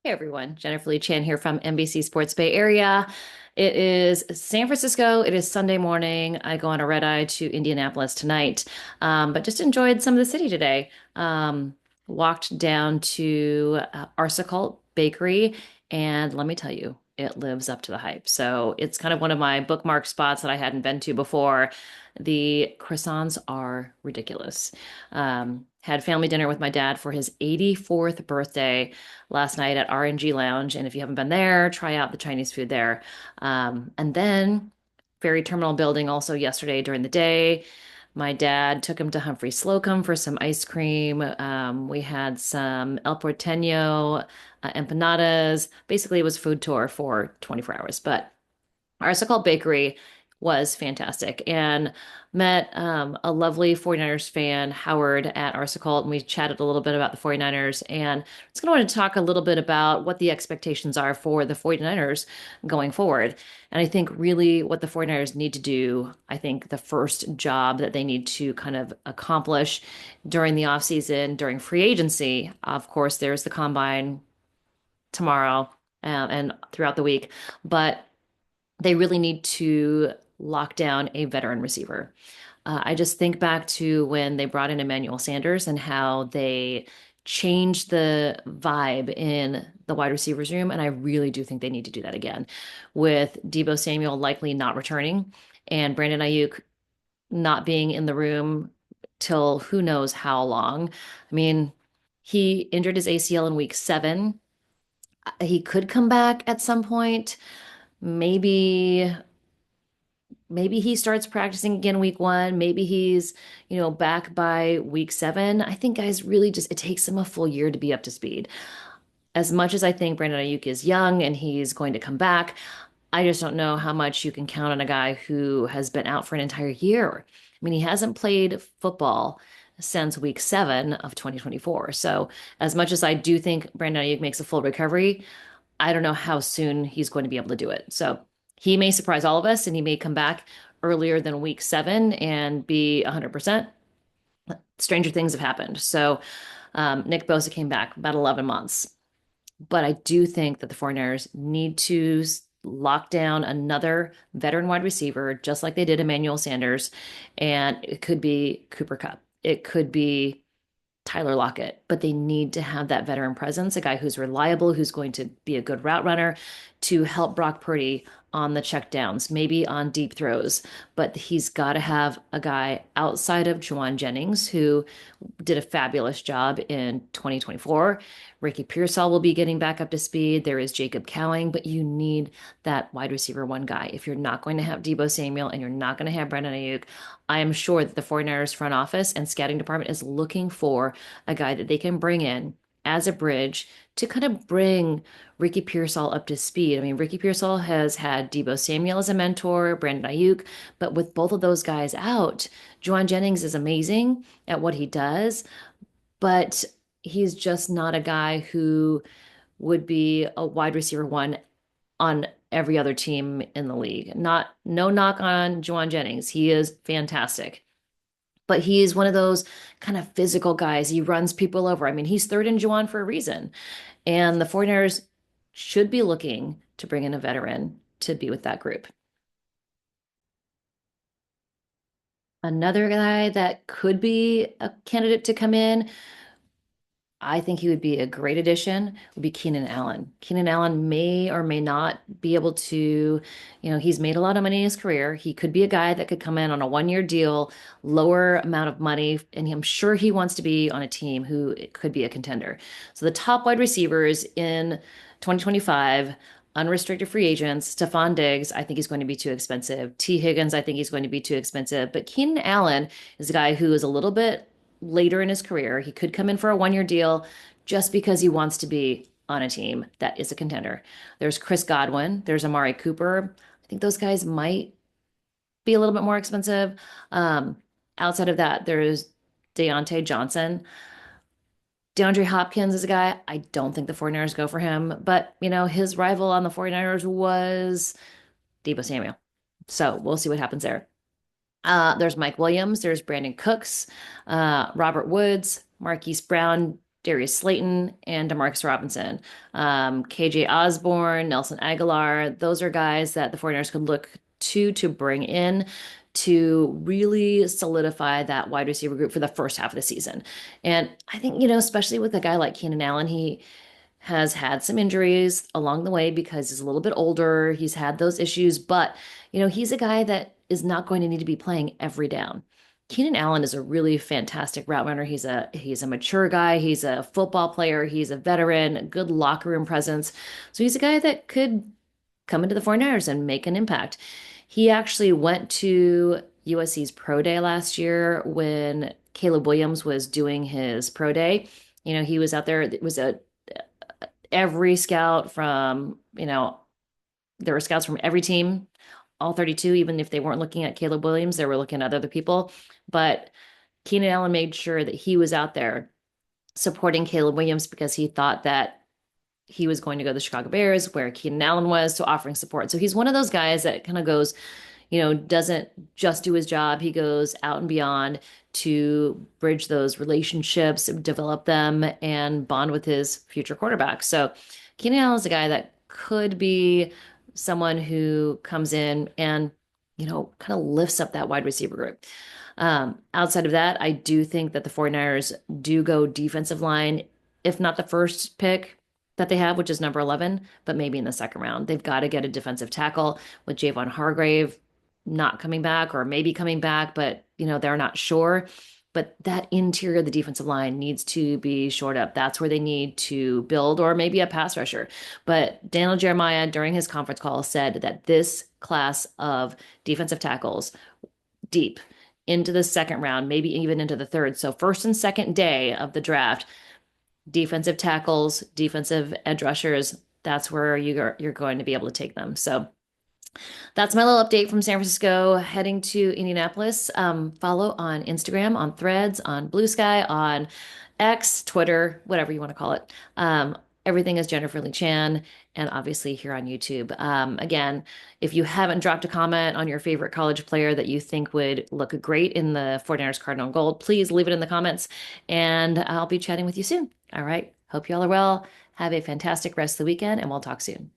Hey everyone, Jennifer Lee Chan here from NBC Sports Bay Area. It is San Francisco. It is Sunday morning. I go on a red eye to Indianapolis tonight, but just enjoyed some of the city today. Walked down to Arsicle Bakery, and let me tell you, it lives up to the hype. So it's kind of one of my bookmark spots that I hadn't been to before. The croissants are ridiculous. Had family dinner with my dad for his 84th birthday last night at RNG Lounge. And if you haven't been there, try out the Chinese food there. And then Ferry Terminal Building also yesterday during the day. My dad took him to Humphrey Slocum for some ice cream. We had some El Porteño empanadas. Basically, it was a food tour for 24 hours. But our so-called bakery was fantastic and met a lovely 49ers fan, Howard, at Arsicle, and we chatted a little bit about the 49ers. And I was going to want to talk a little bit about what the expectations are for the 49ers going forward. And I think really what the 49ers need to do, I think the first job that they need to kind of accomplish during the offseason, during free agency, of course, there's the combine tomorrow and throughout the week. But they really need to lock down a veteran receiver. I just think back to when they brought in Emmanuel Sanders and how they changed the vibe in the wide receivers room. And I really do think they need to do that again with Debo Samuel likely not returning and Brandon Ayuk not being in the room till who knows how long. I mean, he injured his ACL in week 7. He could come back at some point. Maybe maybe he starts practicing again week 1. Maybe he's, back by week 7. I think guys really just it takes him a full year to be up to speed. As much as I think Brandon Ayuk is young and he's going to come back, I just don't know how much you can count on a guy who has been out for an entire year. I mean, he hasn't played football since week 7 of 2024. So, as much as I do think Brandon Ayuk makes a full recovery, I don't know how soon he's going to be able to do it. So he may surprise all of us and he may come back earlier than week 7 and be 100%. Stranger things have happened. So Nick Bosa came back about 11 months. But I do think that the 49ers need to lock down another veteran wide receiver, just like they did Emmanuel Sanders. And it could be Cooper Kupp. It could be Tyler Lockett, but they need to have that veteran presence, a guy who's reliable, who's going to be a good route runner to help Brock Purdy on the checkdowns, maybe on deep throws. But he's got to have a guy outside of Juwan Jennings who did a fabulous job in 2024. Ricky Pearsall will be getting back up to speed. There is Jacob Cowing, but you need that wide receiver one guy. If you're not going to have Debo Samuel and you're not going to have Brandon Ayuk, I am sure that the 49ers front office and scouting department is looking for a guy that they can bring in as a bridge to kind of bring Ricky Pearsall up to speed. I mean, Ricky Pearsall has had Debo Samuel as a mentor, Brandon Ayuk, but with both of those guys out, Juwan Jennings is amazing at what he does, but he's just not a guy who would be a wide receiver one on every other team in the league. Not no knock on Juwan Jennings. He is fantastic. But he's one of those kind of physical guys. He runs people over. I mean, he's third in Juwan for a reason. And the 49ers should be looking to bring in a veteran to be with that group. Another guy that could be a candidate to come in, I think he would be a great addition, would be Keenan Allen. Keenan Allen may or may not be able to, he's made a lot of money in his career. He could be a guy that could come in on a 1 year deal, lower amount of money, and I'm sure he wants to be on a team who could be a contender. So the top wide receivers in 2025, unrestricted free agents, Stephon Diggs, I think he's going to be too expensive. T. Higgins, I think he's going to be too expensive. But Keenan Allen is a guy who is a little bit later in his career. He could come in for a 1 year deal just because he wants to be on a team that is a contender. There's Chris Godwin, there's Amari Cooper. I think those guys might be a little bit more expensive. Um, Outside of that, there's Deontay Johnson. DeAndre Hopkins is a guy I don't think the 49ers go for him, but his rival on the 49ers was Debo Samuel. So we'll see what happens there. There's Mike Williams, there's Brandon Cooks, Robert Woods, Marquise Brown. Darius Slayton, and Demarcus Robinson. KJ Osborne, Nelson Aguilar, those are guys that the 49ers could look to bring in to really solidify that wide receiver group for the first half of the season. And I think, especially with a guy like Keenan Allen, he has had some injuries along the way because he's a little bit older. He's had those issues, but he's a guy that is not going to need to be playing every down. Keenan Allen is a really fantastic route runner. He's a mature guy. He's a football player. He's a veteran, a good locker room presence. So he's a guy that could come into the 49ers and make an impact. He actually went to USC's pro day last year when Caleb Williams was doing his pro day. He was out there. It was a every scout from, there were scouts from every team, all 32, even if they weren't looking at Caleb Williams, they were looking at other people. But Keenan Allen made sure that he was out there supporting Caleb Williams because he thought that he was going to go to the Chicago Bears where Keenan Allen was, so offering support. So he's one of those guys that kind of goes, doesn't just do his job. He goes out and beyond to bridge those relationships, develop them, and bond with his future quarterback. So Keenan Allen is a guy that could be someone who comes in and, kind of lifts up that wide receiver group. Outside of that, I do think that the 49ers do go defensive line, if not the first pick that they have, which is number 11, but maybe in the second round. They've got to get a defensive tackle with Javon Hargrave not coming back or maybe coming back, but they're not sure. But that interior of the defensive line needs to be shored up. That's where they need to build, or maybe a pass rusher. But Daniel Jeremiah, during his conference call, said that this class of defensive tackles deep into the second round, maybe even into the third. So first and second day of the draft, defensive tackles, defensive edge rushers, that's where you're going to be able to take them. So that's my little update from San Francisco heading to Indianapolis. Follow on Instagram, on Threads, on Blue Sky, on X, Twitter, whatever you want to call it. Everything is Jennifer Lee Chan, and obviously here on YouTube. Again, if you haven't dropped a comment on your favorite college player that you think would look great in the 49ers Cardinal and Gold, please leave it in the comments, and I'll be chatting with you soon. All right. Hope you all are well. Have a fantastic rest of the weekend, and we'll talk soon.